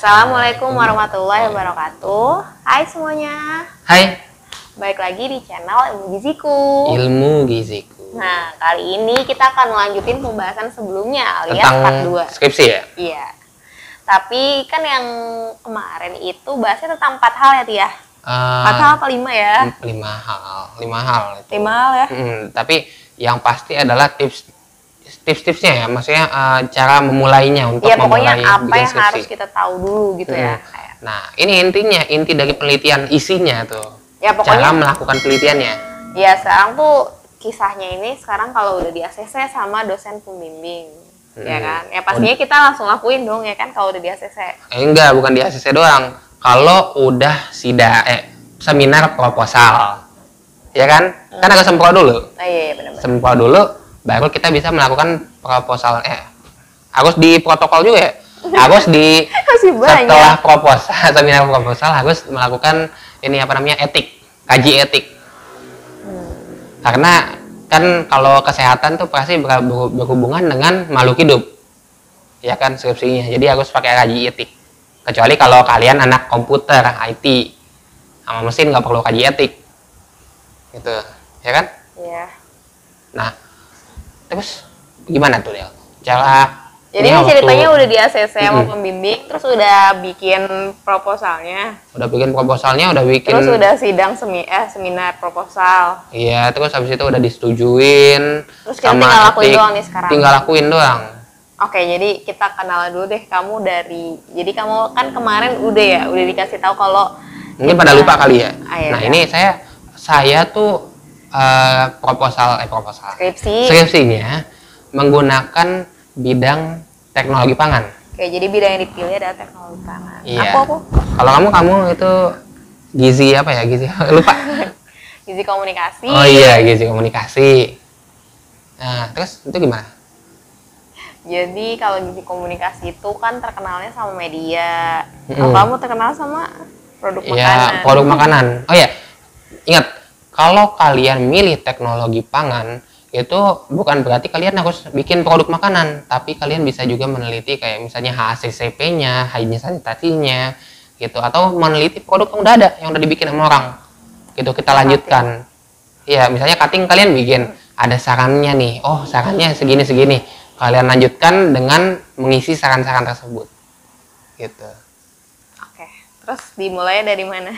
Assalamualaikum warahmatullahi wabarakatuh. Hai semuanya. Hai. Baik lagi di channel Ilmu Giziku. Ilmu Giziku. Nah, kali ini kita akan melanjutin pembahasan sebelumnya alias tentang part 2. Skripsi ya? Iya. Tapi kan yang kemarin itu bahasnya tentang 4 hal ya, Tia? 4 hal apa 5 ya? 5 hal. 5 hal itu. 5 hal ya? Tapi yang pasti adalah tips-tipsnya ya, maksudnya cara memulainya untuk pokoknya memulai apa yang skripsi. harus kita tahu dulu gitu ya. Nah, ini inti dari penelitian isinya tuh. Ya pokoknya cara melakukan penelitiannya. Ya sekarang tuh kisahnya ini sekarang kalau udah di ACC sama dosen pembimbing. Ya kan? Ya pastinya kita langsung lakuin dong ya kan kalau udah di ACC. Enggak, bukan di ACC doang. Kalau udah seminar proposal. Ya kan? Kan agak sempro dulu. Iya benar-benar. Sempro dulu baru kita bisa melakukan proposal. Harus di protokol juga ya. Harus di setelah proposal, seminar proposal harus melakukan ini apa namanya kaji etik. Karena kan kalau kesehatan tuh pasti berhubungan dengan makhluk hidup, ya kan skripsinya. Jadi harus pakai kaji etik. Kecuali kalau kalian anak komputer, IT, sama mesin nggak perlu kaji etik, gitu, ya kan? Iya. Nah, terus gimana tuh Del? Cara jadi ini ceritanya udah di ACC sama pembimbing, terus udah bikin proposalnya. Udah bikin proposalnya, terus udah sidang seminar proposal. Iya, terus habis itu udah disetujuin. Terus kita tinggal lakuin doang nih sekarang. Tinggal lakuin doang. Oke, jadi kita kenalan dulu deh kamu jadi kamu kan kemarin udah dikasih tahu kalau mungkin pada lupa kali ya. Nah, ini saya tuh skripsinya menggunakan bidang teknologi pangan. Oke, jadi bidang yang dipilih adalah teknologi pangan. Iya. Aku? Kalau kamu itu gizi apa ya? Gizi lupa. Gizi komunikasi. Oh iya, gizi komunikasi. Nah, terus itu gimana? Jadi kalau gizi komunikasi itu kan terkenalnya sama media. Kamu terkenal sama produk makanan. Iya, produk makanan. Oh iya, ingat kalau kalian milih teknologi pangan itu bukan berarti kalian harus bikin produk makanan, tapi kalian bisa juga meneliti kayak misalnya HACCP-nya, higienis sanitasinya, gitu, atau meneliti produk yang udah dibikin sama orang, gitu kita lanjutkan. Iya, misalnya cutting kalian bikin, ada sarannya nih, oh sarannya segini, kalian lanjutkan dengan mengisi saran-saran tersebut, gitu. Oke, terus dimulai dari mana?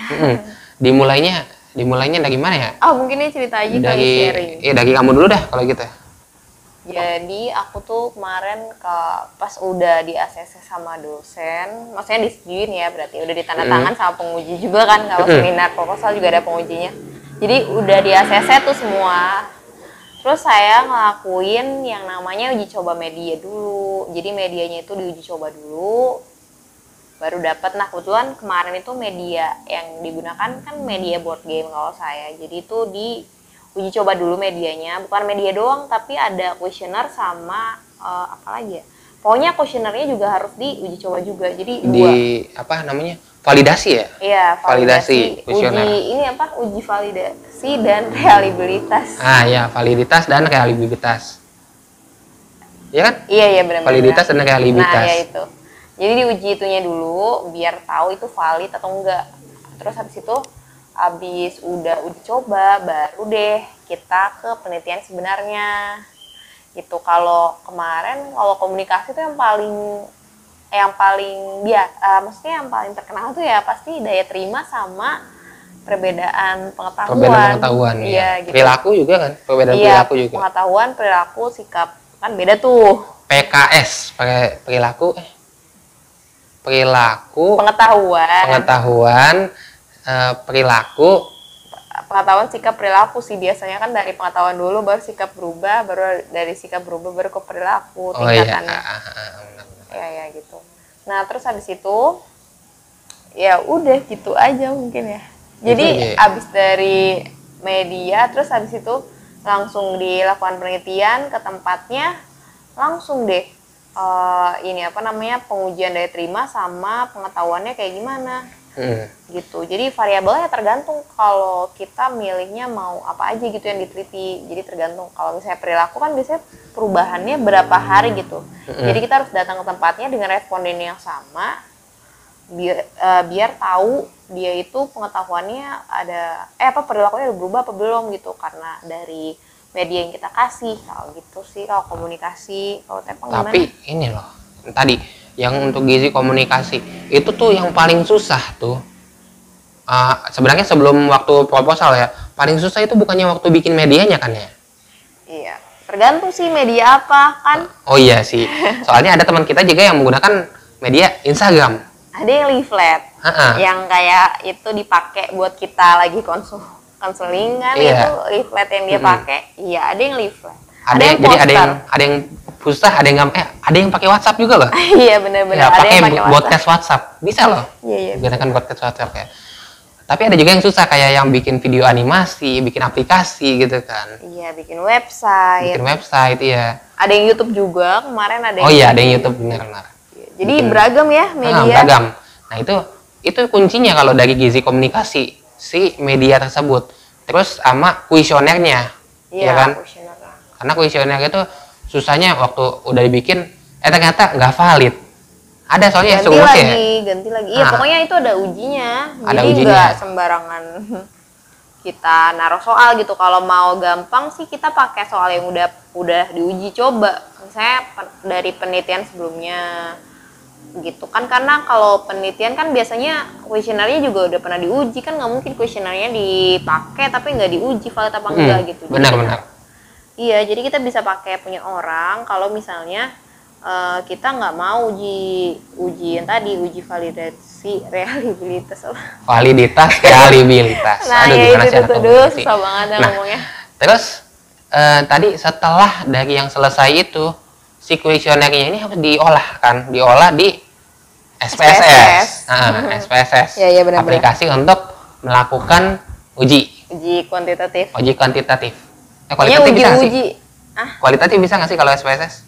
Dimulainya dari mana ya? Oh, mungkin ini cerita aja kali sharing. Iya, dari kamu dulu dah kalau gitu. Jadi aku tuh kemarin pas udah di ACC sama dosen, maksudnya disetujuin ya, berarti udah ditandatangan sama penguji juga kan, kalau seminar proposal juga ada pengujinya. Jadi udah di ACC tuh semua. Terus saya ngelakuin yang namanya uji coba media dulu. Jadi medianya itu diuji coba dulu, baru dapat. Nah kebetulan kemarin itu media yang digunakan kan media board game kalau saya. Jadi itu diuji coba dulu medianya, bukan media doang tapi ada kuesioner sama apa lagi ya. Pokoknya kuesionernya juga harus diuji coba juga. Jadi validasi ya? Iya, validasi. Uji validasi dan reliabilitas. Ya, validitas dan reliabilitas. Iya kan? Iya benar. Validitas dan reliabilitas. Nah, ya itu. Jadi diuji itunya dulu biar tahu itu valid atau enggak. Terus habis udah uji coba baru deh kita ke penelitian sebenarnya. Gitu. Kalau kemarin kalau komunikasi itu maksudnya yang paling terkenal tuh ya pasti daya terima sama perbedaan pengetahuan. Iya, gitu. Perilaku juga kan? Perilaku juga. Pengetahuan, perilaku, sikap kan beda tuh. PKS, perilaku pengetahuan, perilaku, pengetahuan, sikap, perilaku sih biasanya kan dari pengetahuan dulu baru sikap berubah, baru dari sikap berubah baru ke perilaku tingkatannya. Ya gitu. Nah terus habis itu ya udah gitu aja mungkin ya. Jadi habis dari media terus habis itu langsung dilakukan penelitian ke tempatnya, langsung deh pengujian daya terima sama pengetahuannya kayak gimana. Gitu. Jadi variabelnya tergantung kalau kita milihnya mau apa aja gitu yang diteliti. Jadi tergantung. Kalau misalnya perilaku kan biasanya perubahannya berapa hari gitu. Jadi kita harus datang ke tempatnya dengan responden yang sama. biar tahu dia itu pengetahuannya ada perilakunya udah berubah apa belum gitu, karena dari media yang kita kasih. Kalau gitu sih kalau komunikasi. Kalau Tepang gimana? Tapi ini loh tadi yang untuk gizi komunikasi itu tuh yang paling susah tuh. Sebenarnya sebelum waktu proposal ya, paling susah itu bukannya waktu bikin medianya kan ya? Iya, tergantung sih media apa kan. Oh iya sih, soalnya ada teman kita juga yang menggunakan media Instagram. Ada yang leaflet, yang kayak itu dipakai buat kita lagi konseling kan. Iya. Itu leaflet yang dia pakai. Iya, ada yang leaflet. Ada yang poster. Jadi ada yang pusat, ada yang pakai WhatsApp juga loh. Iya benar-benar. Ya, Ada pakai yang pakai podcast WhatsApp bisa loh. Iya. Gunakan podcast WhatsApp ya. Tapi ada juga yang susah kayak yang bikin video animasi, bikin aplikasi gitu kan. Iya, bikin website. Bikin website, iya. Ada yang YouTube juga kemarin ada. Oh iya, ada yang YouTube benar-benar. Jadi beragam ya media. Beragam. Nah itu kuncinya kalau dari gizi komunikasi si media tersebut. Terus sama kuesionernya, ya kan? Kuesionernya. Karena kuesioner itu susahnya waktu udah dibikin, ternyata nggak valid. Ada soalnya ganti lagi. Iya, pokoknya itu ada ujinya. Ada jadi ujinya. nggak sembarangan kita naruh soal gitu. Kalau mau gampang sih kita pakai soal yang udah diuji coba. Misalnya dari penelitian sebelumnya gitu kan, karena kalau penelitian kan biasanya kuesionernya juga udah pernah diuji kan, nggak mungkin kuesionernya dipakai tapi nggak diuji valid apa enggak gitu. Benar. Iya, jadi kita bisa pakai punya orang kalau misalnya kita nggak mau uji yang tadi, uji validasi reliabilitas apa? Validitas reliabilitas. Nah, aduh, ya gimana itu susah banget ngomongnya. Terus tadi setelah dari yang selesai itu si kuesionernya ini harus diolah di SPSS. SPSS. Ya, benar-benar. Aplikasi untuk melakukan uji kuantitatif. Kualitatif Uji bisa nggak sih? Kualitatif bisa nggak sih kalau SPSS?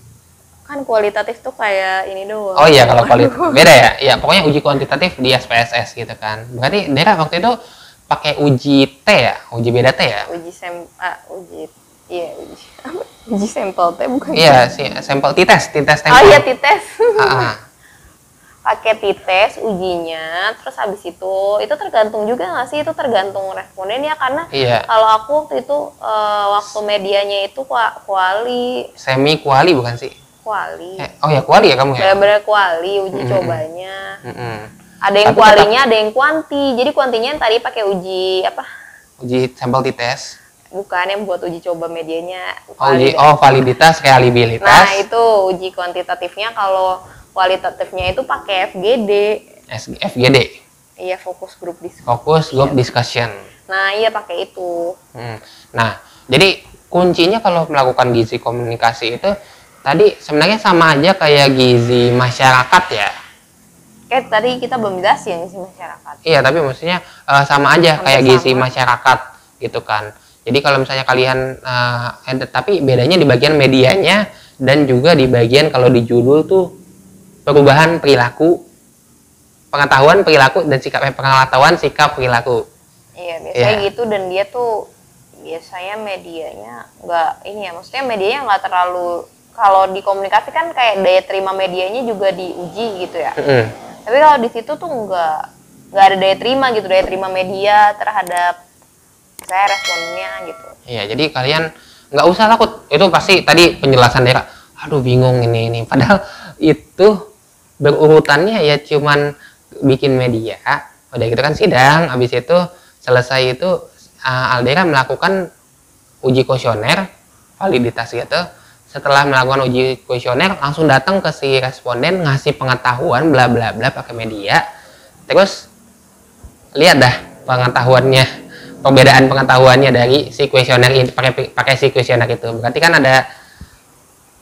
Kan kualitatif tuh kayak ini doang. Oh iya, kalau kualitatif beda ya. Ya pokoknya uji kuantitatif di SPSS gitu kan. Berarti Dera waktu itu pakai uji T ya, uji beda T ya? Uji sampel T bukan? Iya, sampel t-test sampel. Oh iya, t-test. Pakai t-test ujinya, terus habis itu tergantung juga nggak sih, itu tergantung responden ya, karena kalau aku waktu itu waktu medianya itu semi kuali bukan sih? Kuali. Oh ya, kuali ya kamu ya? Benar-benar kuali uji cobanya. Ada yang kualinya, ada yang kuanti. Jadi kuantinya yang tadi pakai uji apa? Uji sampel t-test. Bukan, yang buat uji coba medianya. Validitas reliabilitas. Nah, itu uji kuantitatifnya. Kalau kualitatifnya itu pakai FGD. FGD. Iya, fokus group discussion. Nah, iya pakai itu. Nah, jadi kuncinya kalau melakukan gizi komunikasi itu tadi sebenarnya sama aja kayak gizi masyarakat ya. Kayak tadi kita belum jelasin gizi masyarakat. Iya, tapi maksudnya sama aja kayak gizi masyarakat gitu kan. Jadi kalau misalnya kalian tapi bedanya di bagian medianya dan juga di bagian kalau di judul tuh perubahan perilaku, pengetahuan perilaku dan pengetahuan sikap perilaku. Iya, biasanya gitu. Dan dia tuh biasanya medianya nggak maksudnya medianya nggak terlalu, kalau di komunikasi kan kayak daya terima medianya juga diuji gitu ya. Tapi kalau di situ tuh nggak ada daya terima media terhadap saya responnya gitu. Iya, jadi kalian nggak usah takut. Itu pasti tadi penjelasan Dera. Aduh, bingung ini. Padahal itu berurutannya ya cuman bikin media, udah gitu kan sidang, habis itu selesai itu Aldera melakukan uji kuesioner validitas gitu. Setelah melakukan uji kuesioner langsung datang ke si responden ngasih pengetahuan bla bla bla pakai media. Terus lihat dah pengetahuannya, perbedaan pengetahuannya dari si kuesioner ini pakai si kuesioner itu. Berarti kan ada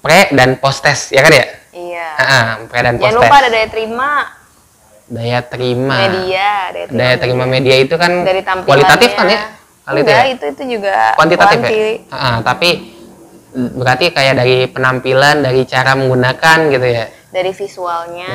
pre dan post test ya kan ya? Iya. Pre dan post test. Jangan lupa ada daya terima. Daya terima media itu kan dari tampilannya. Kualitatif kan ya? Itu juga kuantitatif ya? Tapi berarti kayak dari penampilan, dari cara menggunakan gitu ya? Dari visualnya.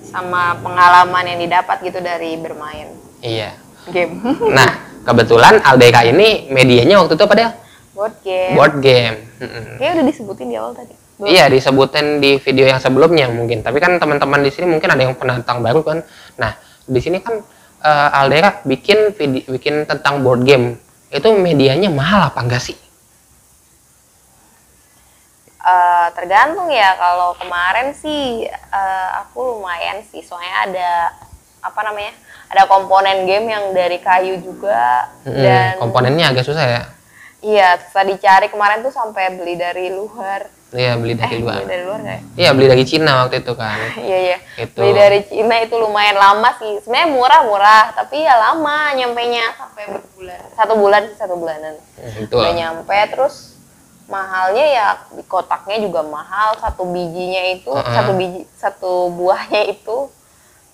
Sama pengalaman yang didapat gitu dari bermain. Iya. Game. Nah, kebetulan Aldera ini medianya waktu itu apa dia? Board game. Board game. Kayaknya udah disebutin di awal tadi. Iya, disebutin di video yang sebelumnya mungkin. Tapi kan teman-teman di sini mungkin ada yang penantang baru kan. Nah, di sini kan Aldera bikin tentang board game. Itu medianya mahal apa enggak sih? Tergantung ya. Kalau kemarin sih aku lumayan sih, soalnya ada apa namanya? Ada komponen game yang dari kayu juga dan komponennya agak susah ya. Iya, susah dicari. Kemarin tuh sampai beli dari luar. Iya, beli dari luar. Beli dari luar nggak ya? Iya, beli dari Cina waktu itu kan. Iya, iya. Itu. Beli dari Cina itu lumayan lama sih. Sebenarnya murah-murah, tapi ya lama nyampenya sampai berbulan. 1 bulanan. Itu. Udah nyampe, terus mahalnya ya di kotaknya juga mahal. Satu bijinya itu, satu buahnya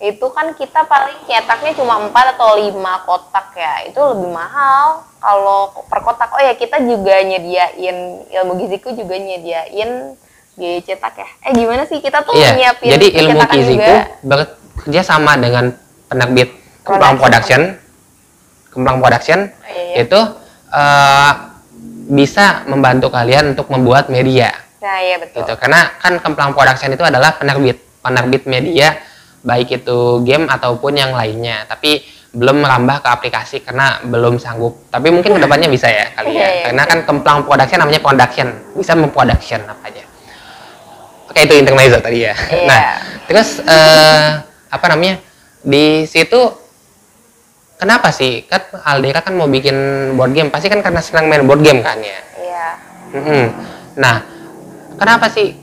itu kan kita paling cetaknya cuma 4 atau 5 kotak ya, itu lebih mahal kalau per kotak. Oh ya, kita juga nyediain, ilmu giziku juga nyediain biaya cetak ya. Gimana sih kita tuh nyiapin jadi ilmu giziku juga bekerja sama dengan penerbit Kemplang Production itu bisa membantu kalian untuk membuat media. Nah iya betul. Gitu. Karena kan Kemplang Production itu adalah penerbit media, baik itu game ataupun yang lainnya, tapi belum merambah ke aplikasi karena belum sanggup. Tapi mungkin kedepannya bisa ya kali ya. Karena kan Kemplang Production namanya production, bisa memproduction apa aja. Oke, itu intermezzo tadi ya. Nah, terus apa namanya, di situ kenapa sih kan Aldera kan mau bikin board game, pasti kan karena senang main board game kan ya. Iya. Nah, kenapa sih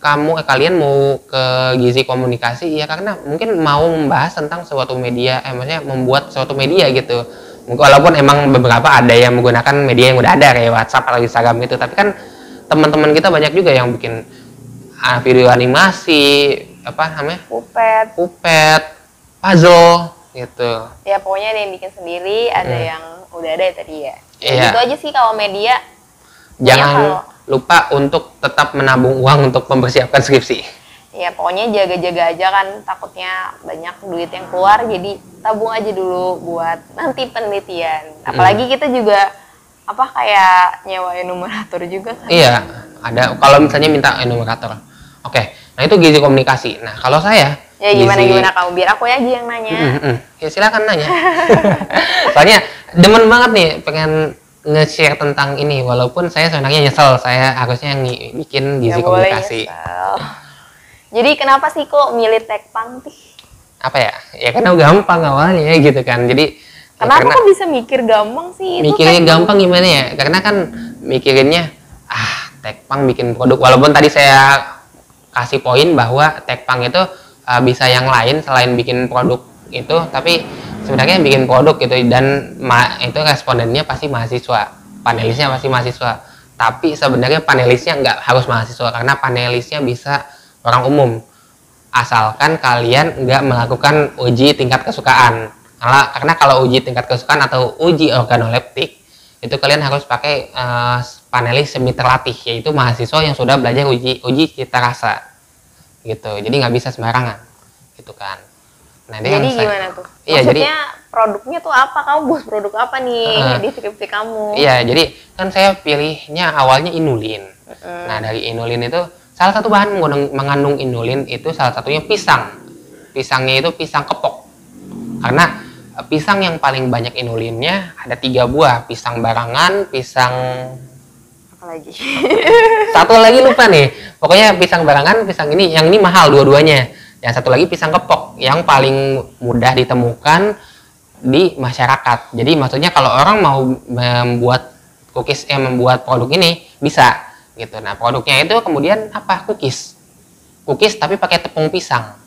kalian mau ke gizi komunikasi? Ya karena mungkin mau membahas tentang suatu media, maksudnya membuat suatu media gitu. Walaupun emang beberapa ada yang menggunakan media yang udah ada kayak WhatsApp atau Instagram gitu, tapi kan teman-teman kita banyak juga yang bikin video animasi, apa namanya? Puppet, puzzle gitu. Ya pokoknya ada yang bikin sendiri, ada yang udah ada ya tadi ya. Iya. Gitu aja sih kalau media. Jangan lupa untuk tetap menabung uang untuk mempersiapkan skripsi. Ya pokoknya jaga-jaga aja kan, takutnya banyak duit yang keluar, jadi tabung aja dulu buat nanti penelitian. Apalagi kita juga kayak nyewa enumerator juga kan. Iya, ada kalau misalnya minta enumerator. Oke, nah itu gizi komunikasi. Nah kalau saya ya gimana kamu, biar aku aja yang nanya. Ya silakan nanya. Soalnya demen banget nih pengen nge-share tentang ini, walaupun saya sebenarnya nyesel, saya harusnya yang bikin gizi komunikasi. Jadi kenapa sih kok milih Tekpang sih? Apa ya? Ya karena gampang awalnya gitu kan. Jadi kenapa kok bisa mikir gampang sih? Mikirnya gampang gimana ya? Karena kan mikirinnya Tekpang bikin produk, walaupun tadi saya kasih poin bahwa Tekpang itu bisa yang lain selain bikin produk itu, tapi sebenarnya bikin produk gitu, dan itu respondennya pasti mahasiswa, panelisnya pasti mahasiswa. Tapi sebenarnya panelisnya nggak harus mahasiswa, karena panelisnya bisa orang umum, asalkan kalian nggak melakukan uji tingkat kesukaan. Karena kalau uji tingkat kesukaan atau uji organoleptik itu kalian harus pakai panelis semi terlatih, yaitu mahasiswa yang sudah belajar uji cita rasa gitu. Jadi nggak bisa sembarangan gitu kan. Nah, jadi gimana tuh? Iya, maksudnya produknya tuh apa? Kamu buat produk apa nih di skripsi kamu? Iya, jadi kan saya pilihnya awalnya inulin. Nah, dari inulin itu salah satu bahan mengandung inulin itu salah satunya pisang. Pisangnya itu pisang kepok. Karena pisang yang paling banyak inulinnya ada 3 buah, pisang barangan, pisang apa lagi? Satu lagi lupa nih. Pokoknya pisang barangan, pisang ini, yang ini mahal dua-duanya. Yang satu lagi pisang kepok, yang paling mudah ditemukan di masyarakat. Jadi maksudnya kalau orang mau membuat cookies, membuat produk ini bisa gitu. Nah, produknya itu kemudian apa? Cookies tapi pakai tepung pisang.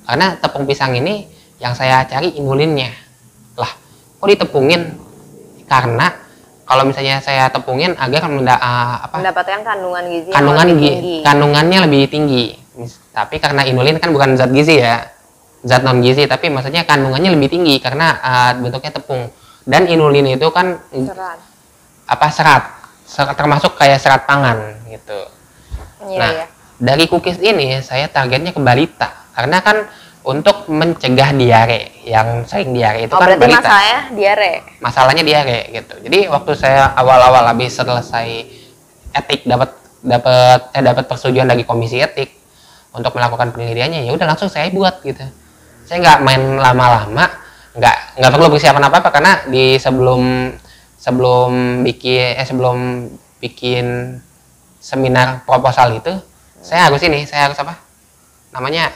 Karena tepung pisang ini yang saya cari inulinnya. Lah, kok ditepungin? Karena kalau misalnya saya tepungin agar mendapatkan kandungan gizi kandungannya lebih tinggi. Tapi karena inulin kan bukan zat gizi ya, zat non gizi, tapi maksudnya kandungannya lebih tinggi karena bentuknya tepung. Dan inulin itu kan serat, termasuk kayak serat pangan gitu. Dari cookies ini saya targetnya ke balita, karena kan untuk mencegah diare, yang sering diare itu kan berarti balita. Masalahnya diare gitu. Jadi waktu saya awal-awal habis selesai etik dapat dapat persetujuan dari komisi etik untuk melakukan penelitiannya, ya udah langsung saya buat gitu. Saya nggak main lama-lama, nggak perlu persiapan apa-apa, karena di sebelum bikin seminar proposal itu saya harus apa namanya,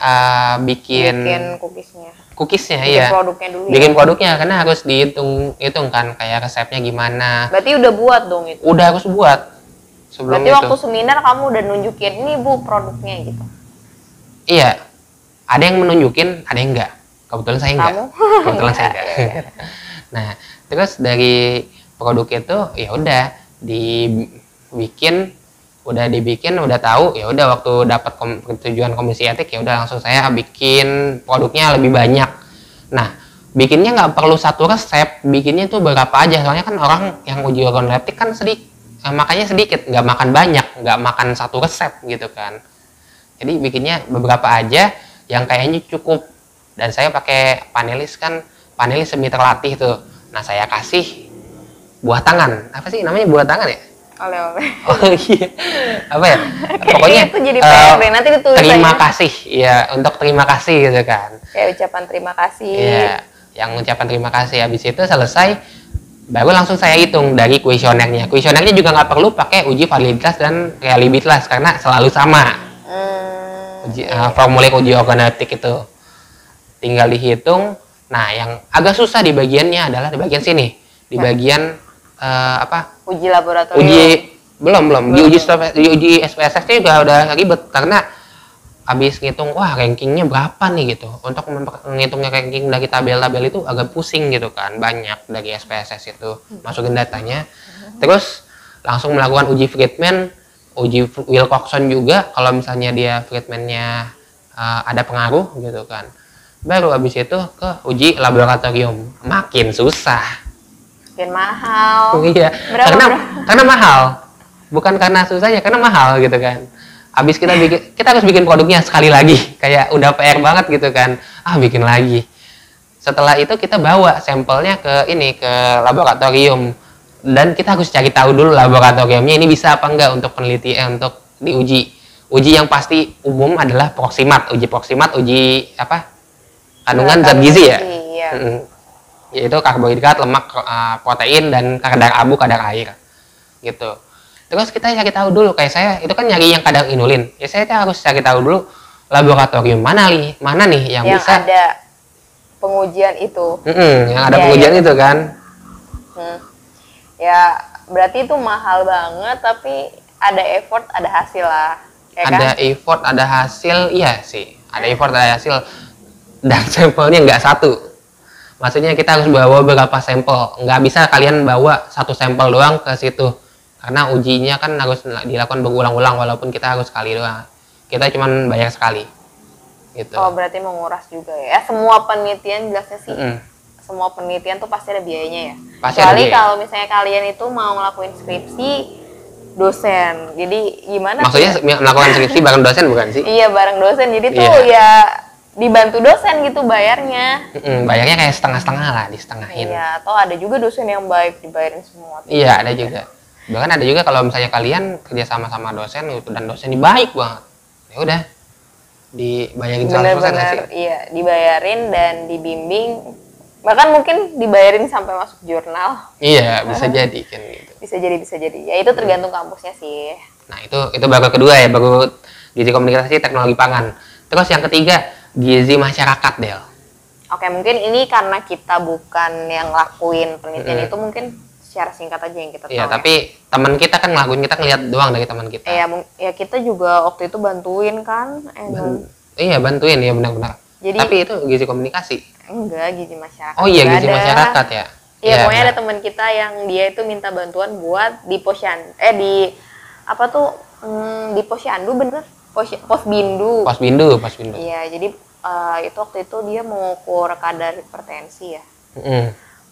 bikin cookiesnya bikin iya, produknya dulu bikin produknya, karena harus dihitung kan kayak resepnya gimana. Berarti udah buat dong itu? Udah harus buat sebelum berarti itu. waktu seminar kamu udah nunjukin ini Bu produknya gitu? Iya, ada yang menunjukin, ada yang enggak. Kebetulan saya enggak. Kebetulan saya enggak. Nah, terus dari produk itu ya udah dibikin, udah tahu, ya udah waktu dapat persetujuan komisi etik, ya udah langsung saya bikin produknya lebih banyak. Nah, bikinnya nggak perlu satu resep, bikinnya tuh berapa aja, soalnya kan orang yang uji organoleptik kan makanya sedikit, nggak makan banyak, nggak makan satu resep gitu kan. Jadi bikinnya beberapa aja yang kayaknya cukup, dan saya pakai panelis semi terlatih tuh. Nah, saya kasih buah tangan, apa sih namanya buah tangan ya? Oleh-oleh. Oh iya, apa ya? Pokoknya itu jadi PR deh, nanti ditulis terima aja. kasih, ya untuk terima kasih gitu kan. Kayak ucapan terima kasih. Iya, yang ucapan terima kasih. Habis itu selesai, baru langsung saya hitung dari kuesionernya. Kuesionernya juga nggak perlu pakai uji validitas dan reliabilitas karena selalu sama. Formulir uji organoleptik itu tinggal dihitung. Nah, yang agak susah di bagiannya adalah di bagian sini, di bagian uji laboratorium. Belum. Di uji SPSS juga udah ribet, karena habis ngitung wah rankingnya berapa nih gitu. Untuk menghitungnya ranking dari tabel-tabel itu agak pusing gitu kan, banyak dari SPSS itu masukin datanya. Terus langsung melakukan uji Friedman, uji Wilcoxon juga kalau misalnya dia Friedman-nya ada pengaruh gitu kan. Baru habis itu ke uji laboratorium, makin susah. Makin mahal. Iya. Karena mahal. Bukan karena susahnya, karena mahal gitu kan. Habis kita harus bikin produknya sekali lagi, kayak udah PR banget gitu kan. Bikin lagi. Setelah itu kita bawa sampelnya ke laboratorium, dan kita harus cari tahu dulu laboratoriumnya ini bisa apa enggak untuk penelitian, untuk diuji. Uji yang pasti umum adalah proximat, uji kandungan zat gizi ya. Iya. Yaitu karbohidrat, lemak, protein, dan kadar abu, kadar air gitu. Terus kita cari tahu dulu, kayak saya itu kan nyari yang kadar inulin, ya saya harus cari tahu dulu laboratorium mana nih yang bisa ada pengujian itu. Yang ada pengujian itu kan. Ya berarti itu mahal banget, tapi ada effort ada hasil lah ya ada kan? Effort ada hasil, iya sih, ada effort ada hasil, dan sampelnya nggak satu. Maksudnya kita harus bawa beberapa sampel, nggak bisa kalian bawa satu sampel doang ke situ, karena ujinya kan harus dilakukan berulang-ulang, walaupun kita harus sekali doang, kita cuma bayar sekali gitu. Oh berarti menguras juga ya. Semua penelitian jelasnya sih, semua penelitian tuh pasti ada biayanya ya. Kecuali kalau misalnya kalian itu mau ngelakuin skripsi dosen, jadi gimana maksudnya melakukan skripsi bareng dosen bukan sih? Iya, bareng dosen, jadi tuh ya dibantu dosen gitu bayarnya. Bayarnya kayak setengah-setengah lah, disetengahin. Iya, atau ada juga dosen yang baik dibayarin semua. Iya, ada juga. Bahkan ada juga kalau misalnya kalian kerja sama dosen gitu, dan dosennya baik banget, ya udah dibayarin 100% bener-bener sih. Iya, dibayarin dan dibimbing, bahkan mungkin dibayarin sampai masuk jurnal. Iya, bisa jadi kan gitu. Bisa jadi. Ya itu tergantung kampusnya sih. Nah, itu baru kedua ya, baru gizi komunikasi teknologi pangan. Terus yang ketiga, gizi masyarakat, Del. Oke, mungkin ini karena kita bukan yang lakuin penelitian itu, mungkin secara singkat aja yang kita tahu. Iya, tapi teman kita kan ngelakuin, kita ngeliat doang dari teman kita. Ya kita juga waktu itu bantuin kan. Iya, bantuin ya, benar-benar. Jadi, tapi itu gizi komunikasi. Enggak, gizi masyarakat. Oh iya, gizi masyarakat ya. Iya, pokoknya ada teman kita yang dia itu minta bantuan buat di posyandu, di posyandu bener? Posbindu. Iya, jadi itu waktu itu dia mengukur kadar hipertensi ya.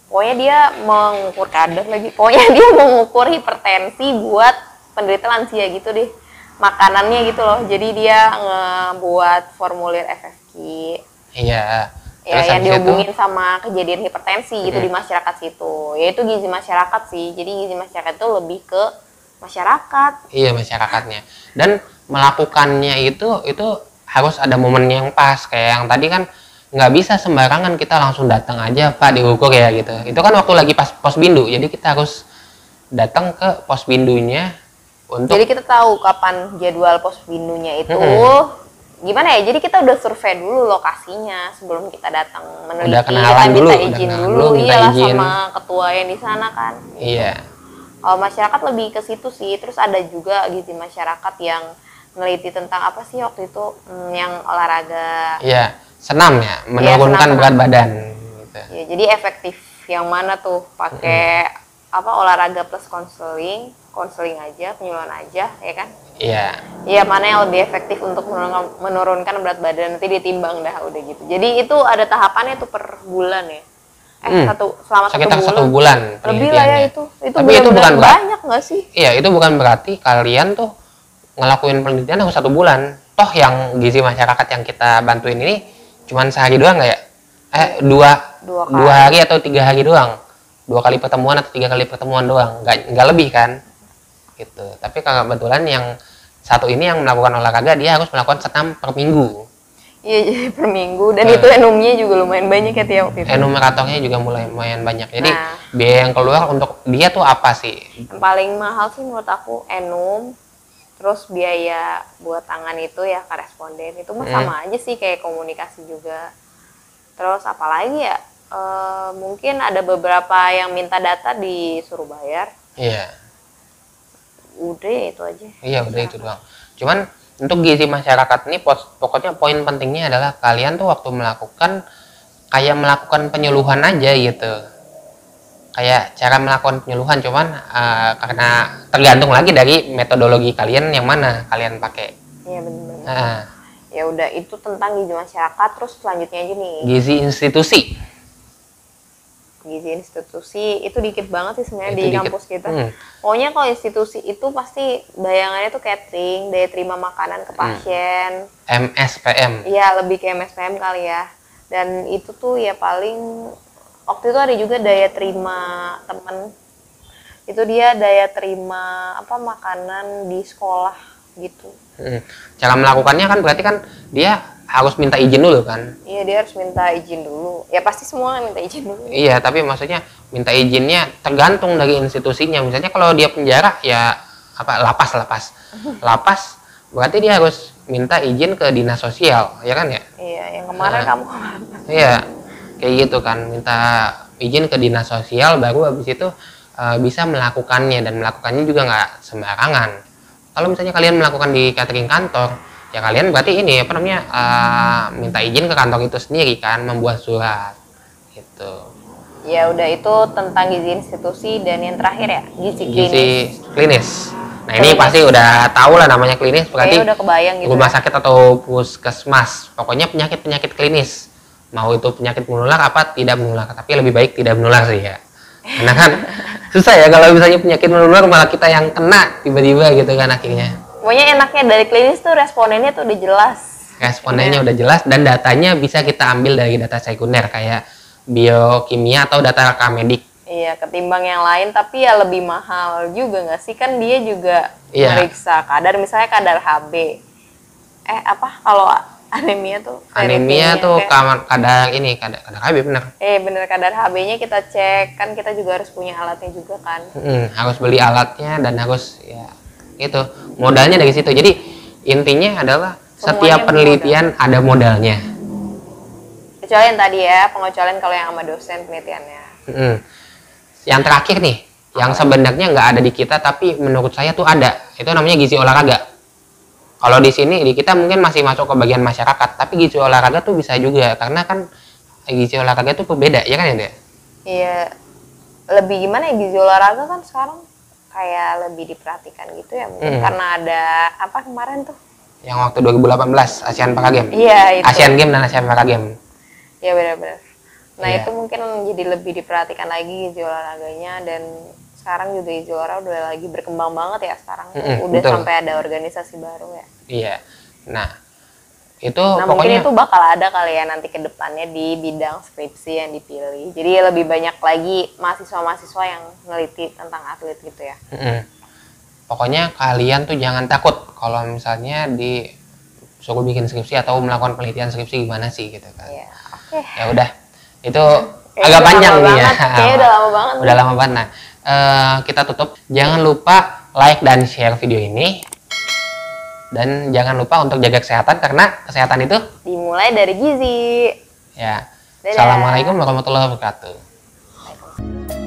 Pokoknya dia mengukur kadar lagi. Pokoknya dia mengukur hipertensi buat penderita lansia gitu deh. Makanannya gitu loh. Jadi dia ngebuat formulir FFQ. Iya. Ya, yang dihubungin sama kejadian hipertensi gitu di masyarakat situ. Yaitu gizi masyarakat sih. Jadi gizi masyarakat itu lebih ke masyarakat. Iya, masyarakatnya. Dan melakukannya itu harus ada momen yang pas, kayak yang tadi kan nggak bisa sembarangan kita langsung datang aja Pak diukur ya gitu. Itu kan waktu lagi pas Posbindu, jadi kita harus datang ke Posbindunya untuk. Jadi kita tahu kapan jadwal Posbindunya itu. Gimana ya? Jadi kita udah survei dulu lokasinya sebelum kita datang meneliti. Udah kenalan kita dulu, minta izin dulu, minta iyalah izin sama ketua yang di sana kan. Iya. Kalau masyarakat lebih ke situ sih. Terus ada juga gizi masyarakat yang meneliti tentang apa sih waktu itu yang olahraga. Iya, senam ya, menurunkan berat badan. Gitu. Ya, jadi efektif yang mana tuh pakai apa olahraga plus konseling aja, penyuluhan aja, ya kan? Iya. Iya, mana yang lebih efektif untuk menurunkan berat badan, nanti ditimbang dah udah gitu. Jadi itu ada tahapannya tuh per bulan ya. Selama sekitar 1 bulan. Lebih lah ya itu. Tapi itu bukan banyak nggak sih? Iya, itu bukan berarti kalian tuh ngelakuin penelitian harus 1 bulan. Toh yang gizi masyarakat yang kita bantuin ini cuman sehari doang nggak ya? Dua hari atau 3 hari doang. 2 kali pertemuan atau 3 kali pertemuan doang. Nggak lebih kan? Gitu. Tapi kalau kebetulan yang satu ini yang melakukan olahraga, dia harus melakukan senam per minggu. Iya, jadi per minggu. Dan itu enumnya juga lumayan banyak ya tiap itu. Enumeratornya juga lumayan banyak. Jadi biaya yang keluar untuk dia tuh apa sih? Yang paling mahal sih menurut aku enum. Terus biaya buat tangan itu ya koresponden. Itu mah sama aja sih kayak komunikasi juga. Terus apalagi ya? Mungkin ada beberapa yang minta data disuruh bayar. Iya. Udah ya itu aja. Iya, udah itu doang. Cuman untuk gizi masyarakat ini pokoknya poin pentingnya adalah kalian tuh waktu melakukan kayak melakukan penyuluhan aja gitu. Kayak cara melakukan penyuluhan, cuman karena tergantung lagi dari metodologi kalian yang mana kalian pakai. Iya, benar. Ya udah, itu tentang gizi masyarakat. Terus selanjutnya aja nih. Gizi institusi. Gizi institusi itu dikit banget sih sebenarnya di kampus kita. Pokoknya kalau institusi itu pasti bayangannya tuh catering, daya terima makanan ke pasien. MSPM. Iya, lebih ke MSPM kali ya. Dan itu tuh ya paling waktu itu ada juga daya terima temen. Itu dia daya terima apa makanan di sekolah gitu. Cara melakukannya kan berarti kan dia harus minta izin dulu kan? Iya, dia harus minta izin dulu. Ya pasti semua minta izin dulu. Iya, tapi maksudnya minta izinnya tergantung dari institusinya. Misalnya kalau dia penjara ya apa lapas. Lapas berarti dia harus minta izin ke dinas sosial, ya kan ya? Iya, yang kemarin kamu. Iya, kayak gitu kan, minta izin ke dinas sosial baru habis itu bisa melakukannya, dan melakukannya juga nggak sembarangan. Kalau misalnya kalian melakukan di catering kantor, ya kalian berarti ini apa namanya minta izin ke kantor itu sendiri kan, membuat surat gitu. Ya udah, itu tentang gizi institusi. Dan yang terakhir ya gizi klinis. Nah ini pasti udah tahu lah namanya klinis, berarti udah kebayang gitu rumah sakit atau puskesmas, pokoknya penyakit penyakit, mau itu penyakit menular apa tidak menular, tapi lebih baik tidak menular sih ya, karena kan susah ya kalau misalnya penyakit menular malah kita yang kena tiba-tiba gitu kan akhirnya. Pokoknya enaknya dari klinis tuh respondennya tuh udah jelas. Respondennya udah jelas dan datanya bisa kita ambil dari data sekunder kayak biokimia atau data rekamedik. Iya, ketimbang yang lain, tapi ya lebih mahal juga nggak sih? Kan dia juga meriksa kadar, misalnya kadar HB. Kalau anemia tuh? Anemia tuh kadar HB bener. Bener, kadar HB-nya kita cek. Kan kita juga harus punya alatnya juga kan. Harus beli alatnya dan harus ya itu modalnya dari situ. Jadi intinya adalah setiap penelitian ada modalnya. Kecuali yang tadi ya, pengecualian kalau yang sama dosen penelitiannya. Yang terakhir nih, yang sebenarnya nggak ada di kita tapi menurut saya tuh ada. Itu namanya gizi olahraga. Kalau di sini di kita mungkin masih masuk ke bagian masyarakat, tapi gizi olahraga tuh bisa juga karena kan gizi olahraga tuh berbeda, ya kan ya, Dek? Iya. Lebih gimana ya, gizi olahraga kan sekarang kayak lebih diperhatikan gitu ya, mungkin karena ada apa kemarin tuh? Yang waktu 2018 Asian Para Games. Iya, itu. Asian Games dan Asian Para Games. Iya, benar-benar. Nah, itu mungkin jadi lebih diperhatikan lagi gizi olahraganya, dan sekarang juga gizi olahraga udah lagi berkembang banget ya sekarang. Udah betul. Sampai ada organisasi baru ya. Iya. Nah, itu pokoknya mungkin itu bakal ada kali ya nanti ke depannya di bidang skripsi yang dipilih. Jadi lebih banyak lagi mahasiswa-mahasiswa yang neliti tentang atlet gitu ya. pokoknya kalian tuh jangan takut kalau misalnya disuruh bikin skripsi atau melakukan penelitian skripsi gimana sih gitu kan. Iya, oke. Ya udah, itu Kayaknya agak udah panjang lama nih ya. banget. Kayaknya udah lama banget. Udah lama banget. Nah, kita tutup. Jangan lupa like dan share video ini. Dan jangan lupa untuk jaga kesehatan karena kesehatan itu Dimulai dari gizi. ya. Dadah. Assalamualaikum warahmatullahi wabarakatuh. Waalaikumsalam.